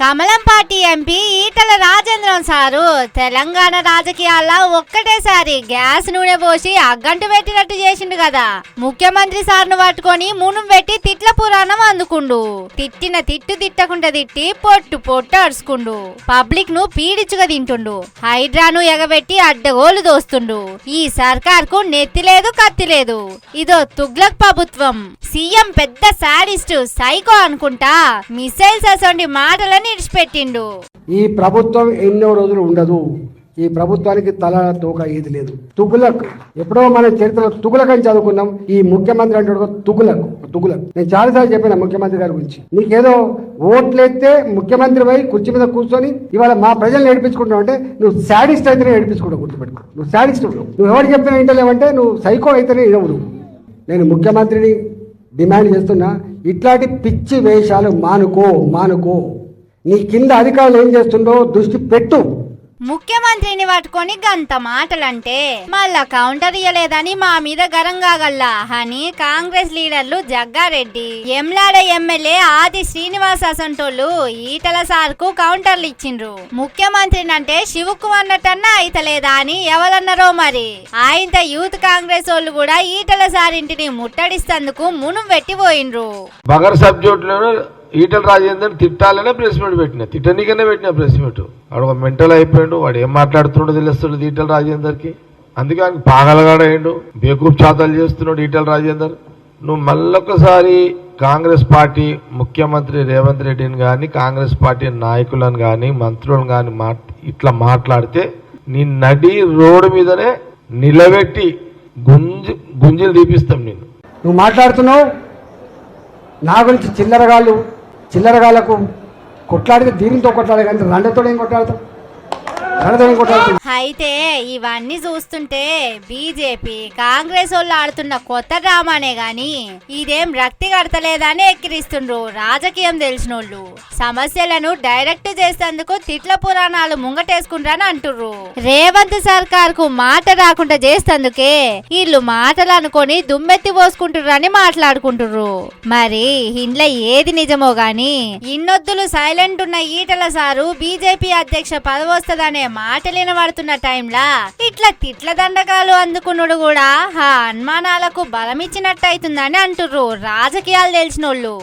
కమలం party MP Etela Rajendran sir Telangana రాజకీయాల్లో ఒక్కటేసారి gas నూనె పోసి అగ్గంటు పెట్టినట్టు చేసిండు కదా. ముఖ్యమంత్రి సార్ను పట్టుకొని మునుం పెట్టి తిట్ల పురాణం అందుకుండు. తిట్టిన తిట్టు తిట్టకుండా తిట్టి పొట్టు పొట్టు అరుచుకుండు. పబ్లిక్ ను పీడిచుగా తింటుండు. హైడ్రాను ఎగబెట్టి అడ్డగోలు దోస్తుండు. ఈ సర్కార్ కు నెత్తి లేదు కత్తి లేదు. ఇదో తుగ్లక్ ప్రభుత్వం. సీఎం పెద్ద సాడిస్టు సైకో అనుకుంటా మిసైల్స్ అసొంటి మాటలని ఇడిచిపెట్టిండు. ఈ ప్రభుత్వం ఎన్నో రోజులు ఉండదు. ఈ ప్రభుత్వానికి తల తోక ఏది లేదు. తుగులక్ ఎప్పుడో మన చరిత్రలో తుగులక్ అని చదువుకున్నాం. ఈ ముఖ్యమంత్రి అంటాడు తుగులక్. నేను చాలాసార్లు చెప్పిన ముఖ్యమంత్రి గారి గురించి, నీకేదో ఓట్లెత్తే ముఖ్యమంత్రి పోయి కుర్చీ మీద కూర్చొని ఇవాళ మా ప్రజలు నేర్పించుకుంటావు అంటే నువ్వు శాడిస్ట్ అయితేనే నేర్పించుకుంటావు. గుర్తుపెట్టుకో, నువ్వు శాడిస్ట్. నువ్వు ఎవరు చెప్పినా ఇంటలేవంటే నువ్వు సైకో అయితేనే ఇవ్వడు. నేను ముఖ్యమంత్రిని డిమాండ్ చేస్తున్నా, ఇట్లాంటి పిచ్చి వేషాలు మానుకో. నీ కింద అధికారులు ఏం చేస్తుండో దృష్టి పెట్టు. ముఖ్యమంత్రిని పట్టుకొని గంత మాటలంటే మళ్ళా కౌంటర్ ఇయ్యలేదని మా మీద గరంగా గల్లా అని కాంగ్రెస్ లీడర్లు జగ్గారెడ్డి, ఎమ్లాడ ఎమ్మెల్యే ఆది శ్రీనివాస్ అసంటోళ్ళు ఈటల సార్ కు కౌంటర్లు ఇచ్చిండ్రు. ముఖ్యమంత్రిని అంటే శివుకు అన్నట్టన్నా అయితలేదా అని ఎవరన్నారో మరి. ఆయనతో యూత్ కాంగ్రెస్ వాళ్ళు కూడా ఈటల సార్ ఇంటిని ముట్టడిస్తందుకు మునుం పెట్టిపోయిండ్రు. ఈటల రాజేందర్ తిట్టాలనే ప్రెస్ మీట్ పెట్టిన, తిట్టనీకనే పెట్టిన ప్రెస్ మీట్. వాడు ఒక మెంటల్ అయిపోయాడు. వాడు ఏం మాట్లాడుతుండో తెలుస్తుంది ఈటల రాజేందర్కి. అందుకే ఆయన పాగలగాడ అయ్యిండు, బేకూఫ్ చాతాలు చేస్తున్నాడు ఈటల రాజేందర్. నువ్వు మళ్ళొకసారి కాంగ్రెస్ పార్టీ ముఖ్యమంత్రి రేవంత్ రెడ్డిని కానీ కాంగ్రెస్ పార్టీ నాయకులను కానీ మంత్రులను కానీ ఇట్లా మాట్లాడితే నీ నడి రోడ్డు మీదనే నిలబెట్టి గుంజలు తీపిస్తాం నేను. నువ్వు మాట్లాడుతున్నావు నా గురించి చిల్లరగాళ్లకు కొట్లాడితే దీనితో కొట్లాడే కానీ రండతో ఏం కొట్లాడతావు? అయితే ఇవన్నీ చూస్తుంటే బీజేపీ కాంగ్రెస్ వాళ్ళు ఆడుతున్న కొత్త డ్రామానే గాని ఇదేం రక్తి కడతలేదని ఎక్కిరిస్తుండ్రు రాజకీయం తెలిసినోళ్ళు. సమస్యలను డైరెక్ట్ చేసేందుకు తిట్ల పురాణాలు ముంగటేసుకుంటారని అంటుర్రు. రేవంత్ సర్కార్ కు మాట రాకుండా చేసేందుకే వీళ్ళు మాటలు అనుకొని దుమ్మెత్తి పోసుకుంటుర్రని మాట్లాడుకుంటుర్రు. మరి ఇంట్లో ఏది నిజమో గాని ఇన్నొద్దులు సైలెంట్ ఉన్న ఈటల సారు బీజేపీ అధ్యక్ష పదవి వస్తుందనే మాటలిన పడుతున్న టైంలా ఇట్లా తిట్ల దండకాలు అందుకున్నాడు కూడా అనుమానాలకు బలమిచ్చినట్టయితుందని అంటుర్రు రాజకీయాలు తెలిసినోళ్ళు.